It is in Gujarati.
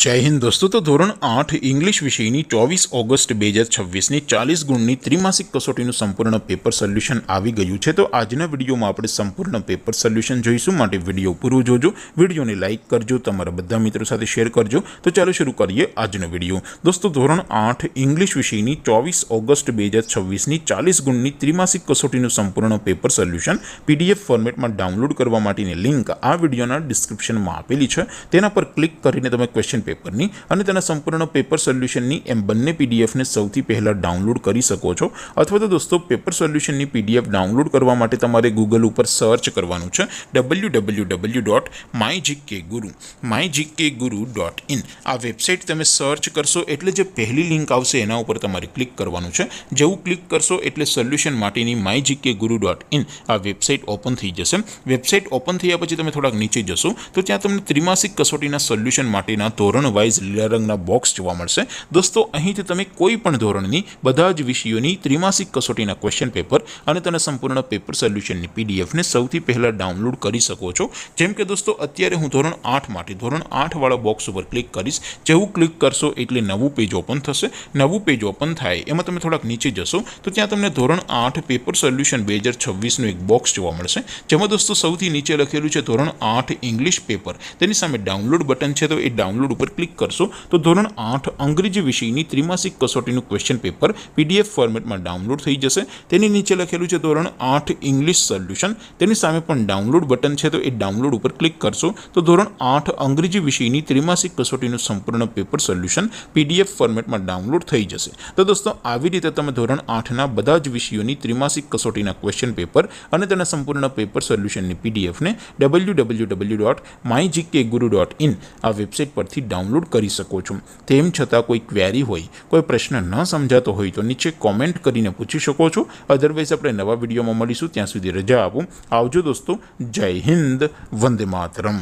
जय हिंद दोस्तों। तो धोरण 8 इंग्लिश विषयनी 24 ऑगस्ट 2026 ની 40 ગુણની ત્રિમાસિક કસોટીનું સંપૂર્ણ પેપર સોલ્યુશન આવી ગયું છે। તો આજના વિડીયોમાં આપણે સંપૂર્ણ પેપર સોલ્યુશન જોઈશું, માટે વિડીયો પૂરો જોજો, વિડીયોને લાઇક કરજો, તમારા બધા મિત્રો સાથે શેર કરજો। તો ચાલો શરૂ કરીએ આજનો વિડીયો। દોસ્તો ધોરણ 8 इंग्लिश વિષયની 24 ઓગસ્ટ 2026 ની 40 ગુણની ત્રિમાસિક કસોટીનું સંપૂર્ણ પેપર સોલ્યુશન પીડીએફ ફોર્મેટમાં ડાઉનલોડ કરવા માટેની લિંક આ વિડીયોના ડિસ્ક્રિપ્શનમાં આપેલી છે। તેના પર ક્લિક કરીને તમે ક્વેશ્ચન પેપરની અને તેના સંપૂર્ણ પેપર સોલ્યુશનની એમ બંને પીડીએફને સૌથી પહેલાં ડાઉનલોડ કરી શકો છો। અથવા તો દોસ્તો પેપર સોલ્યુશનની પીડીએફ ડાઉનલોડ કરવા માટે તમારે ગૂગલ ઉપર સર્ચ કરવાનું છે www.mygkguru.in। આ વેબસાઇટ તમે સર્ચ કરશો એટલે જે પહેલી લિંક આવશે એના ઉપર તમારે ક્લિક કરવાનું છે। જેવું ક્લિક કરશો એટલે સોલ્યુશન માટેની mygkguru.in આ વેબસાઇટ ઓપન થઈ જશે। વેબસાઇટ ઓપન થયા પછી તમે થોડાક નીચે જશો તો ત્યાં તમને ત્રિમાસિક કસોટીના સોલ્યુશન માટેના ધોરણ વાઇઝ લીલા રંગના બોક્સ જોવા મળશે। દોસ્તો અહીંથી તમે કોઈ પણ ધોરણની બધા જ વિષયોની ત્રિમાસિક કસોટીના ક્વેશ્ચન પેપર અને તેના સંપૂર્ણ પેપર સોલ્યુશનની પીડીએફને સૌથી પહેલાં ડાઉનલોડ કરી શકો છો। જેમ કે દોસ્તો અત્યારે હું ધોરણ 8 માટે ધોરણ 8 વાળા બોક્સ ઉપર ક્લિક કરીશ। જેવું ક્લિક કરશો એટલે નવું પેજ ઓપન થશે। નવું પેજ ઓપન થાય એમાં તમે થોડાક નીચે જશો તો ત્યાં તમને ધોરણ 8 પેપર સોલ્યુશન 2026નું એક બોક્સ જોવા મળશે, જેમાં દોસ્તો સૌથી નીચે લખેલું છે ધોરણ 8 ઇંગ્લિશ પેપર। તેની સામે ડાઉનલોડ બટન છે, તો એ ડાઉનલોડ ઉપર ક્લિક કરશો તો ધોરણ 8 અંગ્રેજી વિષયની ત્રિમાસિક કસોટીનું ક્વેશ્ચન પેપર પીડીએફ ફોર્મેટમાં ડાઉનલોડ થઈ જશે। તેની નીચે લખેલું છે ધોરણ 8 ઇંગ્લિશ સોલ્યુશન, તેની સામે પણ ડાઉનલોડ બટન છે, તો એ ડાઉનલોડ ઉપર ક્લિક કરશો તો ધોરણ 8 અંગ્રેજી વિષયની ત્રિમાસિક કસોટીનું સંપૂર્ણ પેપર સોલ્યુશન પીડીએફ ફોર્મેટમાં ડાઉનલોડ થઈ જશે। તો દોસ્તો આવી રીતે તમે ધોરણ 8ના બધા જ વિષયોની ત્રિમાસિક કસોટીના ક્વેશ્ચન પેપર અને તેના સંપૂર્ણ પેપર સોલ્યુશનની પીડીએફને www.mygkguru.in આ વેબસાઇટ પરથી ડાઉનલોડ કરી શકો છો। તેમ છતાં કોઈ ક્વેરી હોય, કોઈ પ્રશ્ન ન સમજાતો હોય તો નીચે કોમેન્ટ કરીને પૂછી શકો છો। અધરવાઇઝ આપણે નવા વિડીયોમાં મળીશું, ત્યાં સુધી રજા આપો। આવજો દોસ્તો, જય હિન્દ, વંદે માતરમ।